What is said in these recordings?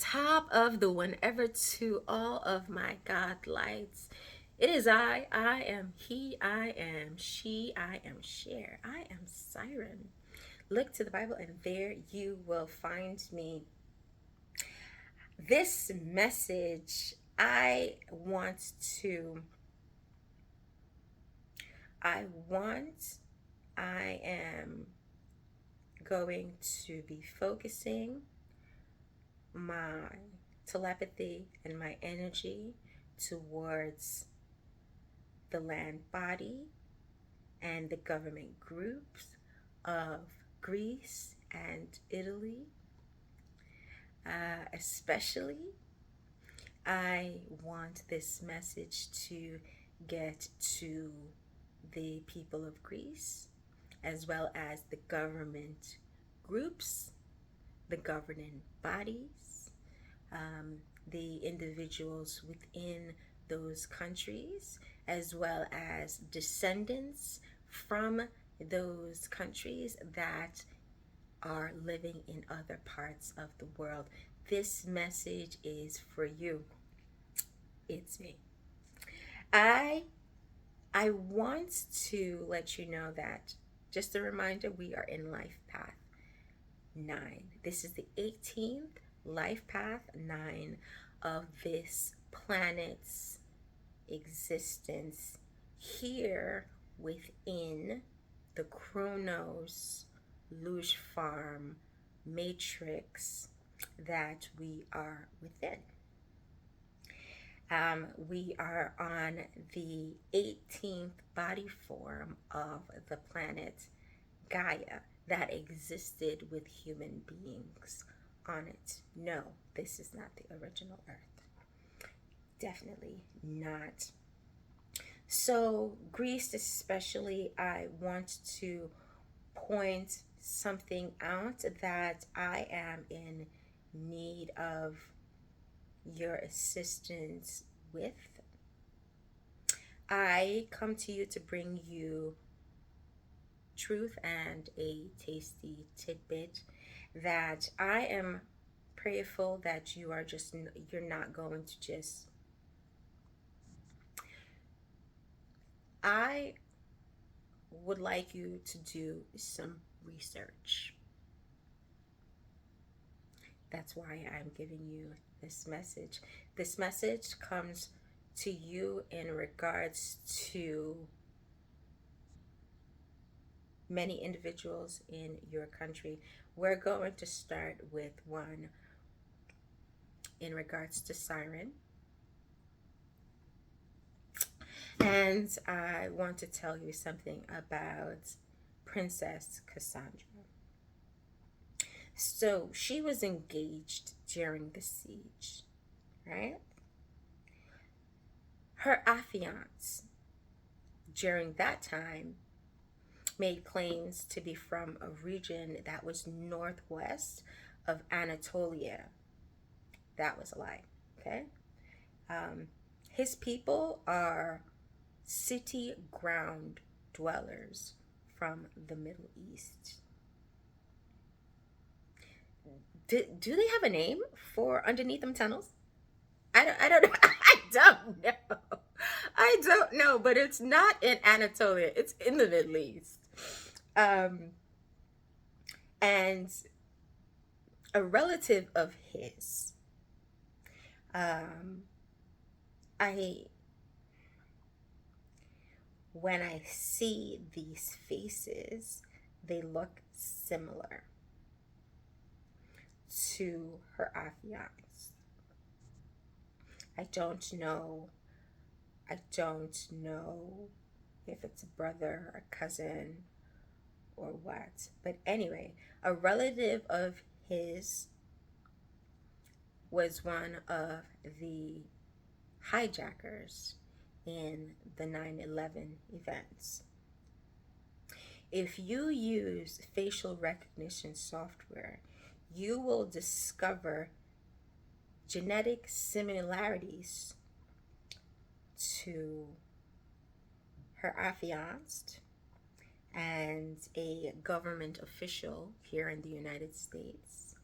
Top of the whenever to all of my Godlights. It is I am he, I am she, I am share, I am Siren. Look to the Bible and there you will find me. This message, I want, I am going to be focusing my telepathy and my energy towards the land body and the government groups of Greece and Italy. Especially, I want this message to get to the people of Greece as well as the government groups, the governing bodies, the individuals within those countries, as well as descendants from those countries that are living in other parts of the world. This message is for you. It's me. I I want to let you know that, just a reminder, we are in Life Path 9. This is the 18th Life Path 9 of this planet's existence here within the Chronos Luge Farm matrix that we are within. We are on the 18th body form of the planet Gaia that existed with human beings on it. No, this is not the original Earth. Definitely not. So, Greece, especially, I want to point something out that I am in need of your assistance with. I come to you to bring you truth and a tasty tidbit that I am prayerful that you're not going to just. I would like you to do some research. That's why I'm giving you this message. This message comes to you in regards to many individuals in your country. We're going to start with one in regards to Siren. And I want to tell you something about Princess Cassandra. So she was engaged during the siege, right? Her affiance during that time made claims to be from a region that was northwest of Anatolia. That was a lie, okay? His people are city ground dwellers from the Middle East. Do they have a name for underneath them tunnels? I don't know. I don't know. I don't know, but it's not in Anatolia. It's in the Middle East. Um, and a relative of his, um, I when I see these faces, they look similar to her affiance. I don't know. I don't know if it's a brother, a cousin, or what. But anyway, a relative of his was one of the hijackers in the 9/11 events. If you use facial recognition software, you will discover genetic similarities to her affianced and a government official here in the United States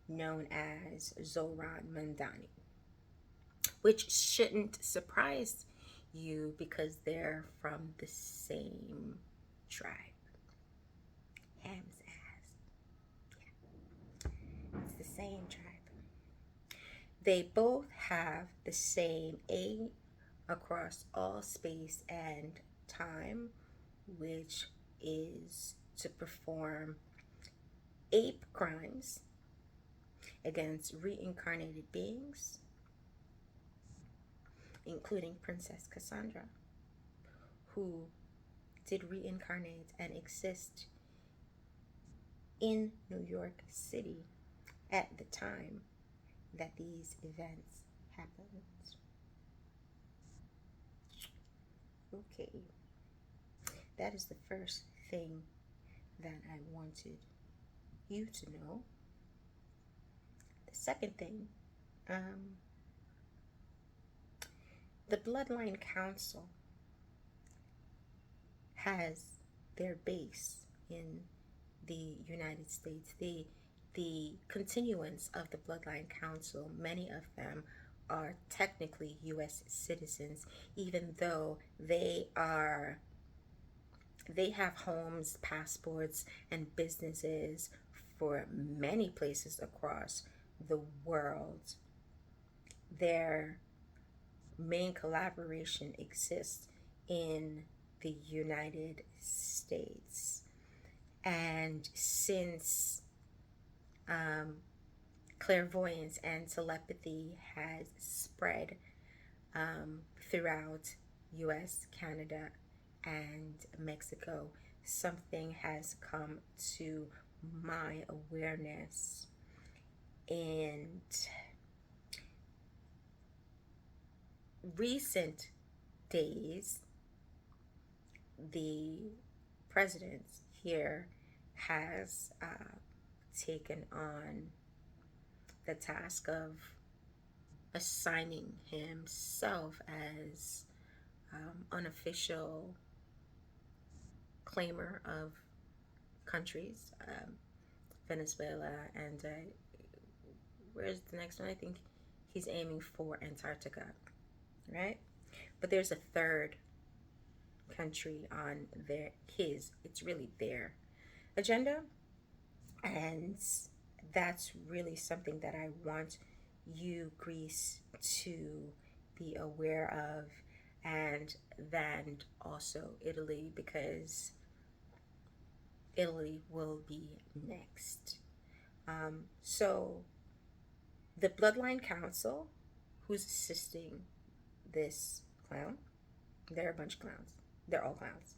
known as Zoran Mandani, which shouldn't surprise you because they're from the same tribe. Ham's ass. Yeah. It's the same tribe. They both have the same A across all space and time, which is to perform ape crimes against reincarnated beings, including Princess Cassandra, who did reincarnate and exist in New York City at the time that these events happened. Okay, that is the first thing that I wanted you to know. The second thing, the Bloodline Counsel has their base in the United States. The continuance of the Bloodline Counsel, many of them are technically U.S. citizens, even though they have homes, passports, and businesses for many places across the world. Their main collaboration exists in the United States. And since clairvoyance and telepathy has spread throughout US, Canada, and Mexico, something has come to my awareness. And recent days, the president here has taken on the task of assigning himself as unofficial claimer of countries, Venezuela, and where's the next one? I think he's aiming for Antarctica, right? But there's a third country on it's really their agenda, and that's really something that I want you, Greece, to be aware of, and then also Italy, because Italy will be next. So the Bloodline Counsel, who's assisting this clown, they're a bunch of clowns. They're all clowns.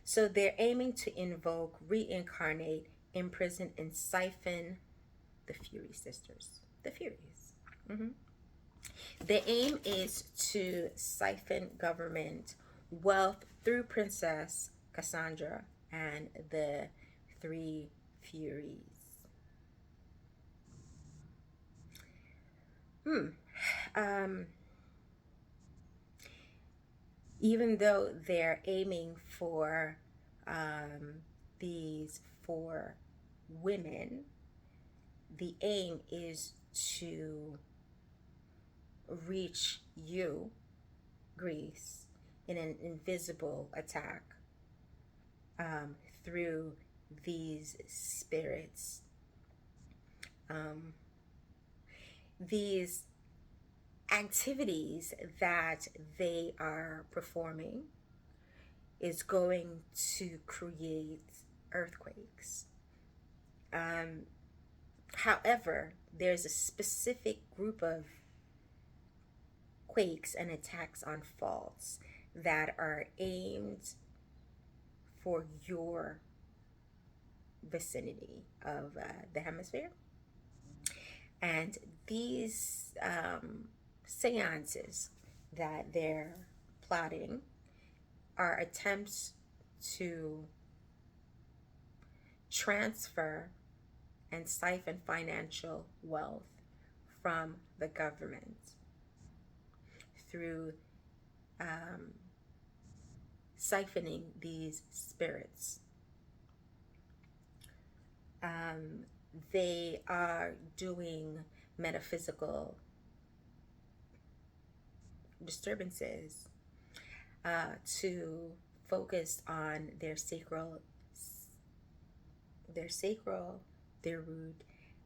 So they're aiming to invoke, reincarnate, imprison, and siphon the Furies sisters. The Furies. The aim is to siphon government wealth through Princess Cassandra and the three Furies. Even though they're aiming for these four women, the aim is to reach you, Greece, in an invisible attack through these spirits. These activities that they are performing is going to create earthquakes. However, there's a specific group of quakes and attacks on faults that are aimed for your vicinity of the hemisphere. And these seances that they're plotting are attempts to transfer and siphon financial wealth from the government through siphoning these spirits. they are doing metaphysical disturbances to focus on their sacral, their root,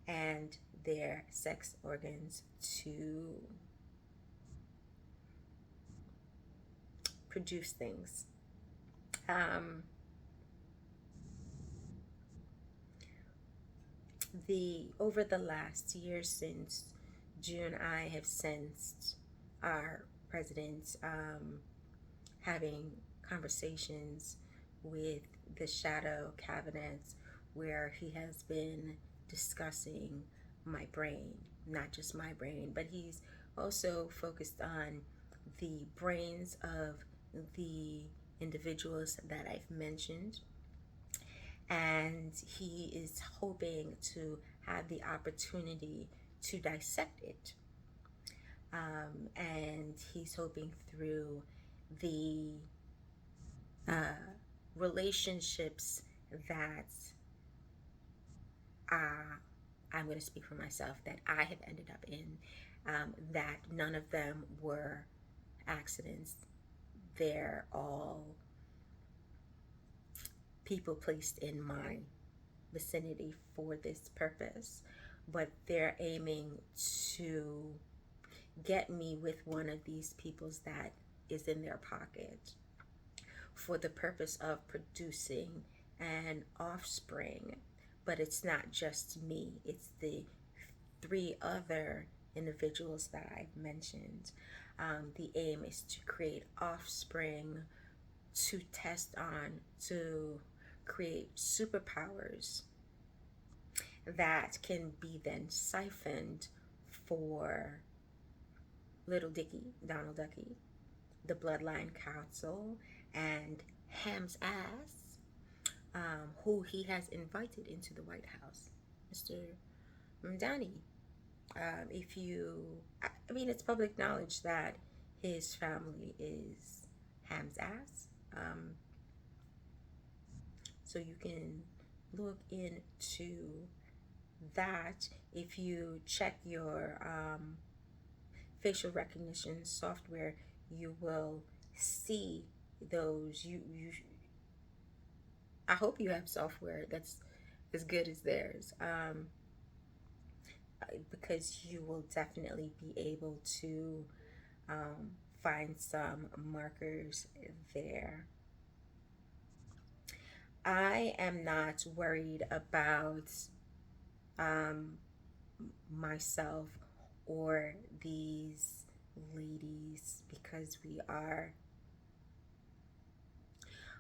and their sex organs to produce things. Um, the over the last year since June, I have sensed our president having conversations with the shadow cabinets where he has been discussing my brain, not just my brain, but he's also focused on the brains of the individuals that I've mentioned, and he is hoping to have the opportunity to dissect it. And he's hoping through the relationships that uh, I'm going to speak for myself, that I have ended up in, that none of them were accidents. They're all people placed in my vicinity for this purpose, but they're aiming to get me with one of these people's that is in their pocket for the purpose of producing an offspring. But it's not just me, it's the three other individuals that I've mentioned. The aim is to create offspring to test on, to create superpowers that can be then siphoned for Little Dicky, Donald Ducky, the Bloodline Counsel, and Ham's ass, who he has invited into the White House, Mr. Mdani. If you, I mean, it's public knowledge that his family is Ham's ass. So you can look into that. If you check your facial recognition software, you will see those. I hope you have software that's as good as theirs, because you will definitely be able to find some markers there. I am not worried about um, myself or these ladies because we are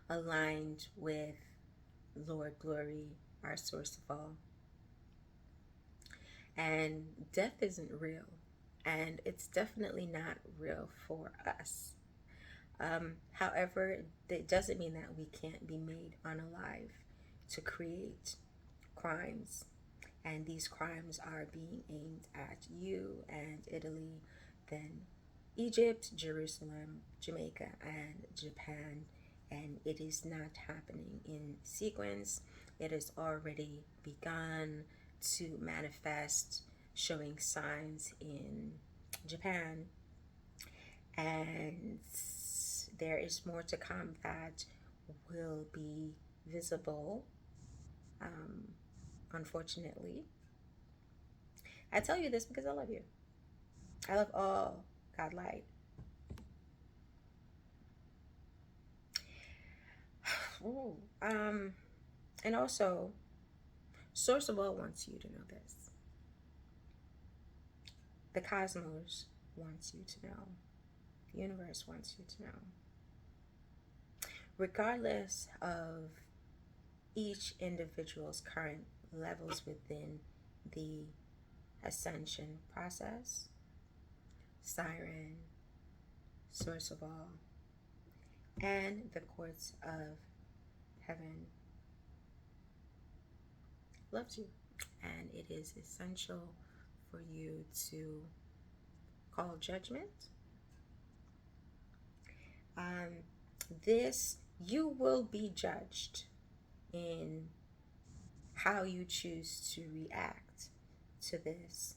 aligned with Lord Glory, our source of all. And death isn't real, and it's definitely not real for us. However, that doesn't mean that we can't be made unalive to create crimes. And these crimes are being aimed at you and Italy, then Egypt, Jerusalem, Jamaica, and Japan. And it is not happening in sequence. It has already begun to manifest, showing signs in Japan. And there is more to come that will be visible, um, unfortunately. I tell you this because I love you. I love all Godlight. Ooh, and also, Source of All wants you to know this. The cosmos wants you to know. The universe wants you to know. Regardless of each individual's current levels within the ascension process, Siren, Source of All, and the courts of heaven loves you. And it is essential for you to call judgment. This, you will be judged in how you choose to react to this.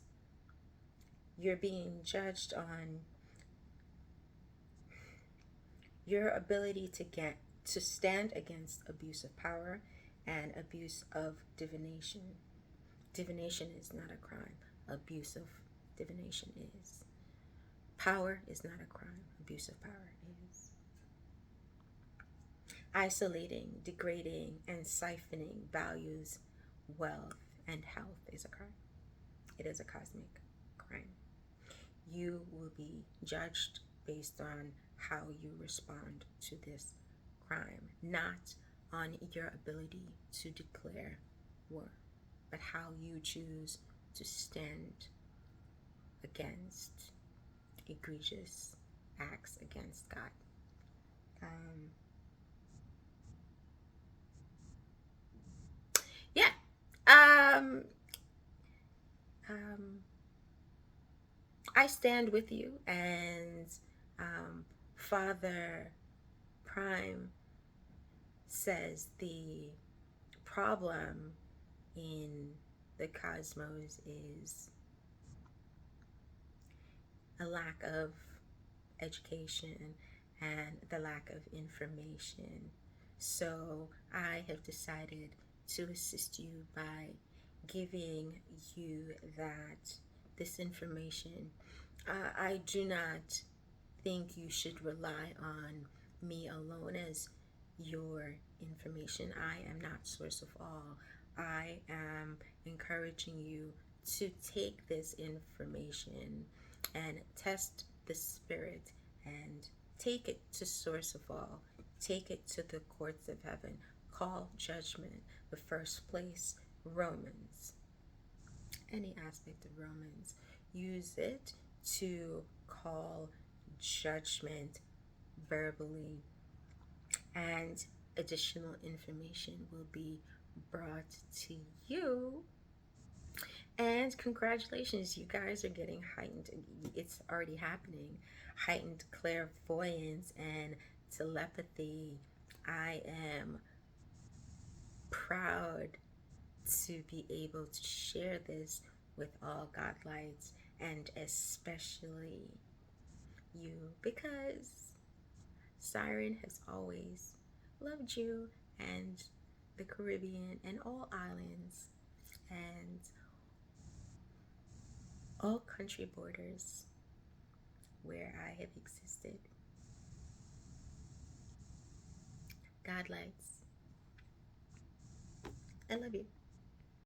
You're being judged on your ability to stand against abuse of power and abuse of divination. Divination is not a crime. Abuse of divination is. Power is not a crime. Abuse of power is. Isolating, degrading, and siphoning values, wealth, and health is a crime. It is a cosmic crime. You will be judged based on how you respond to this crime, not on your ability to declare war, but how you choose to stand against egregious acts against God. Yeah. Um, um, I stand with you, and Father Prime says the problem in the cosmos is a lack of education and the lack of information. So I have decided to assist you by giving you this information. I do not think you should rely on me alone as your information. I am not source of all. I am encouraging you to take this information and test the spirit and take it to source of all. Take it to the courts of heaven. Call judgment the first place. Romans, any aspect of Romans, use it to call judgment verbally, and additional information will be brought to you. And congratulations, you guys are getting heightened, it's already happening, heightened clairvoyance and telepathy. I am proud to be able to share this with all Godlights, and especially you, because Siren has always loved you and the Caribbean and all islands and all country borders where I have existed. Godlights, I love you.